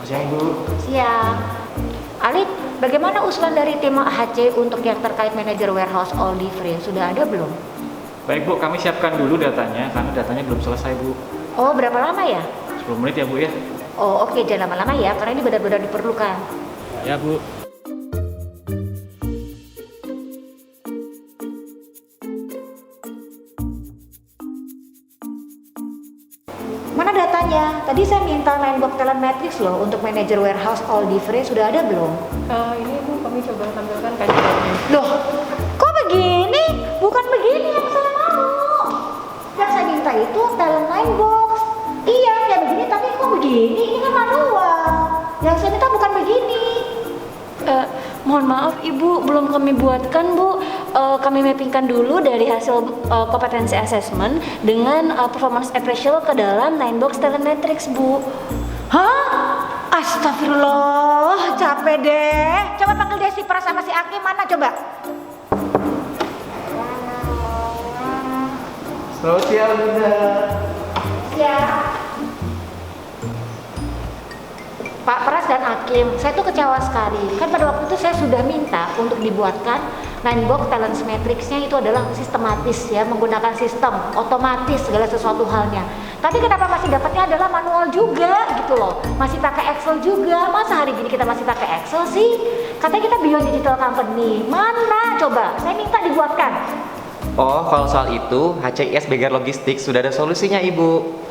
Siang Bu. Siang. Alif, bagaimana usulan dari tim HC untuk yang terkait manajer warehouse all free? Sudah ada belum? Baik Bu, kami siapkan dulu datanya karena datanya belum selesai Bu. Oh, berapa lama ya? 10 menit ya Bu ya. Oh, oke, jangan lama-lama ya, karena ini benar-benar diperlukan. Ya Bu. Mana datanya? Tadi saya minta Ninebox Talent Matrix loh untuk manajer warehouse all free. Sudah ada belum? Ini Bu, kami coba tampilkan kandidatnya. Loh, kok begini? Bukan begini yang saya mau. Yang saya minta itu talent Ninebox. Iya, kayak begini, tapi kok begini? Ini kan manual. Yang saya minta bukan begini. Mohon maaf Ibu, belum kami buatkan Bu. Kami mappingkan dulu dari hasil kompetensi assessment dengan performance appraisal ke dalam Ninebox Talent Matrix Bu. Hah? Astagfirullah, capek deh. Coba panggil Desi Pras sama si Aki, mana coba? Selamat siang Bunda. Siap. Pak Pras dan Hakim, saya tuh kecewa sekali. Kan pada waktu itu saya sudah minta untuk dibuatkan Ninebox Talent Matrix-nya itu adalah sistematis ya, menggunakan sistem, otomatis segala sesuatu halnya. Tapi kenapa masih dapatnya adalah manual juga gitu loh. Masih pakai Excel juga. Masa hari gini kita masih pakai Excel sih? Katanya kita Beyond Digital Company. Mana coba? Saya minta dibuatkan. Oh, kalau soal itu, HCIS Beger Logistics sudah ada solusinya, Ibu.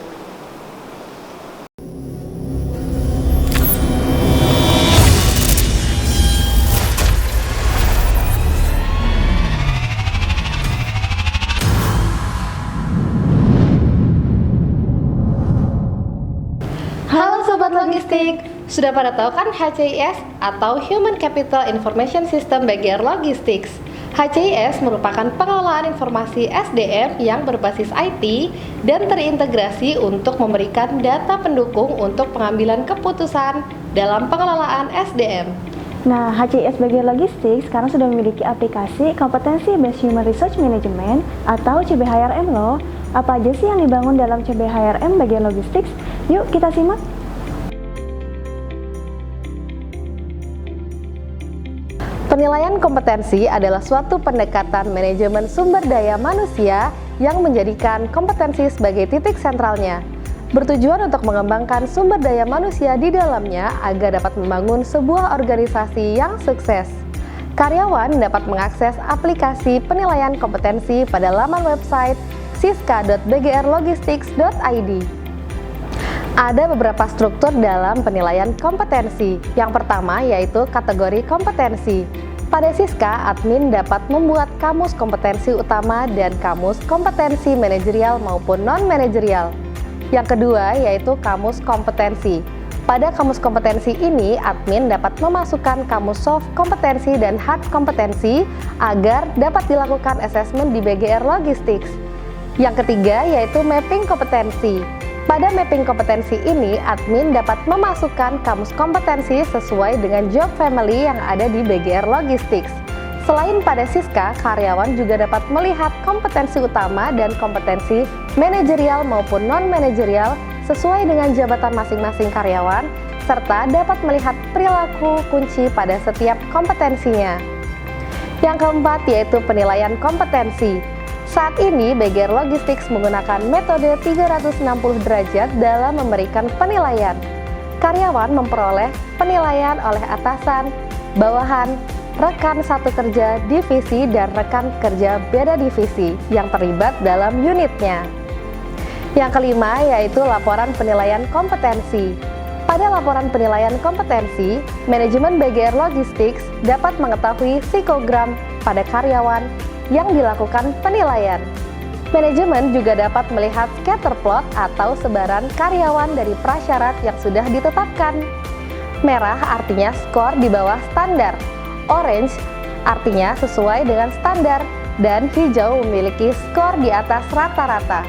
Halo Sobat Logistik, sudah pada tahu kan HCIS atau Human Capital Information System BGR Logistics? HCIS merupakan pengelolaan informasi SDM yang berbasis IT dan terintegrasi untuk memberikan data pendukung untuk pengambilan keputusan dalam pengelolaan SDM. Nah, HCIS BG Logistics sekarang sudah memiliki aplikasi Kompetensi Based Human Resource Management atau CBHRM loh. Apa aja sih yang dibangun dalam CBHRM BG Logistics? Yuk kita simak. Penilaian kompetensi adalah suatu pendekatan manajemen sumber daya manusia yang menjadikan kompetensi sebagai titik sentralnya. Bertujuan untuk mengembangkan sumber daya manusia di dalamnya agar dapat membangun sebuah organisasi yang sukses. Karyawan dapat mengakses aplikasi penilaian kompetensi pada laman website siska.bgrlogistics.id. Ada beberapa struktur dalam penilaian kompetensi. Yang pertama yaitu kategori kompetensi. Pada Siska, admin dapat membuat kamus kompetensi utama dan kamus kompetensi manajerial maupun non-manajerial. Yang kedua yaitu kamus kompetensi. Pada kamus kompetensi ini, admin dapat memasukkan kamus soft kompetensi dan hard kompetensi agar dapat dilakukan asesmen di BGR Logistics. Yang ketiga yaitu mapping kompetensi. Pada mapping kompetensi ini, admin dapat memasukkan kamus kompetensi sesuai dengan job family yang ada di BGR Logistics. Selain pada Siska, karyawan juga dapat melihat kompetensi utama dan kompetensi manajerial maupun non-manajerial sesuai dengan jabatan masing-masing karyawan, serta dapat melihat perilaku kunci pada setiap kompetensinya. Yang keempat yaitu penilaian kompetensi. Saat ini, BGR Logistics menggunakan metode 360 derajat dalam memberikan penilaian. Karyawan memperoleh penilaian oleh atasan, bawahan, rekan satu kerja divisi, dan rekan kerja beda divisi yang terlibat dalam unitnya. Yang kelima yaitu laporan penilaian kompetensi. Pada laporan penilaian kompetensi, manajemen BGR Logistics dapat mengetahui psikogram pada karyawan yang dilakukan penilaian. Manajemen juga dapat melihat scatter plot atau sebaran karyawan dari prasyarat yang sudah ditetapkan. Merah artinya skor di bawah standar, orange artinya sesuai dengan standar, dan hijau memiliki skor di atas rata-rata.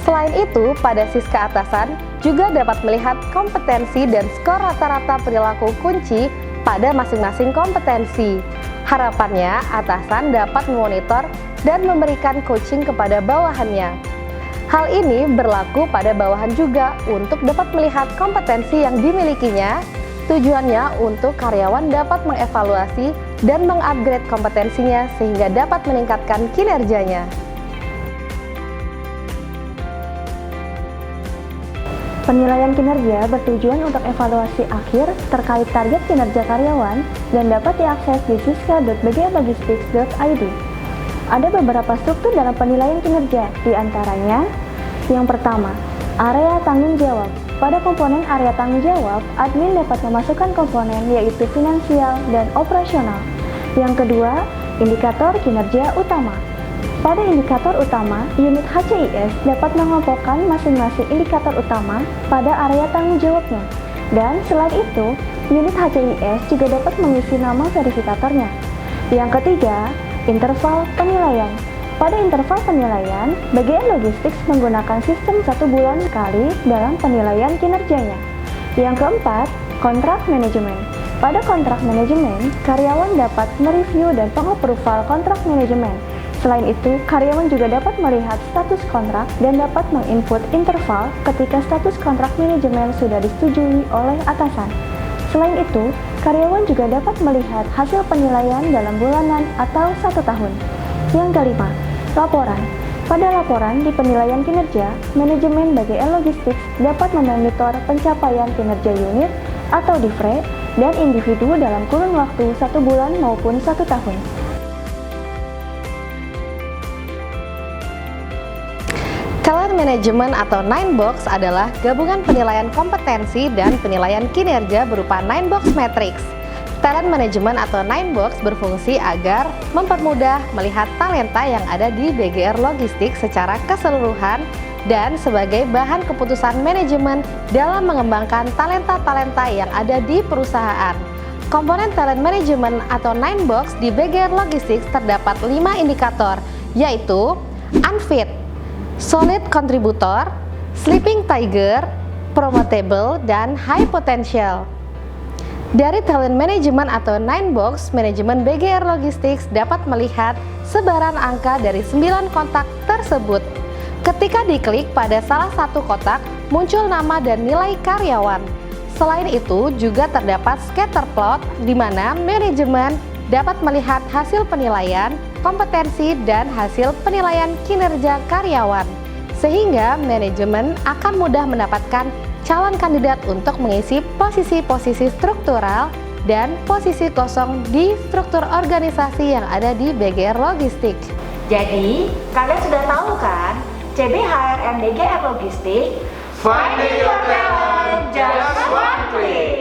Selain itu, pada Siska atasan juga dapat melihat kompetensi dan skor rata-rata perilaku kunci pada masing-masing kompetensi. Harapannya, atasan dapat memonitor dan memberikan coaching kepada bawahannya. Hal ini berlaku pada bawahan juga untuk dapat melihat kompetensi yang dimilikinya. Tujuannya untuk karyawan dapat mengevaluasi dan mengupgrade kompetensinya sehingga dapat meningkatkan kinerjanya. Penilaian kinerja bertujuan untuk evaluasi akhir terkait target kinerja karyawan dan dapat diakses di siska.bglogistics.id. Ada beberapa struktur dalam penilaian kinerja, di antaranya yang pertama, area tanggung jawab. Pada komponen area tanggung jawab, admin dapat memasukkan komponen yaitu finansial dan operasional. Yang kedua, indikator kinerja utama. Pada indikator utama, unit HCIS dapat mengelompokkan masing-masing indikator utama pada area tanggung jawabnya. Dan selain itu, unit HCIS juga dapat mengisi nama verifikatornya. Yang ketiga, interval penilaian. Pada interval penilaian, BGN Logistics menggunakan sistem 1 bulan sekali dalam penilaian kinerjanya. Yang keempat, kontrak manajemen. Pada kontrak manajemen, karyawan dapat mereview dan pengapproval kontrak manajemen. Selain itu, karyawan juga dapat melihat status kontrak dan dapat menginput interval ketika status kontrak manajemen sudah disetujui oleh atasan. Selain itu, karyawan juga dapat melihat hasil penilaian dalam bulanan atau 1 tahun. Yang kelima, laporan. Pada laporan di penilaian kinerja, manajemen BGN Logistics dapat memonitor pencapaian kinerja unit atau DIFRE dan individu dalam kurun waktu 1 bulan maupun 1 tahun. Talent Management atau 9box adalah gabungan penilaian kompetensi dan penilaian kinerja berupa 9box Matrix. Talent Management atau 9box berfungsi agar mempermudah melihat talenta yang ada di BGR Logistics secara keseluruhan dan sebagai bahan keputusan manajemen dalam mengembangkan talenta-talenta yang ada di perusahaan. Komponen Talent Management atau 9box di BGR Logistics terdapat 5 indikator, yaitu Unfit, Solid Contributor, Sleeping Tiger, Promotable, dan High Potential. Dari Talent Management atau 9box, manajemen BGR Logistics dapat melihat sebaran angka dari 9 kontak tersebut. Ketika diklik pada salah satu kotak, muncul nama dan nilai karyawan. Selain itu, juga terdapat scatter plot di mana manajemen dapat melihat hasil penilaian, kompetensi, dan hasil penilaian kinerja karyawan. Sehingga manajemen akan mudah mendapatkan calon kandidat untuk mengisi posisi-posisi struktural dan posisi kosong di struktur organisasi yang ada di BGR Logistics. Jadi, kalian sudah tahu kan, CBHRM BGR Logistics, finding your talent just one click.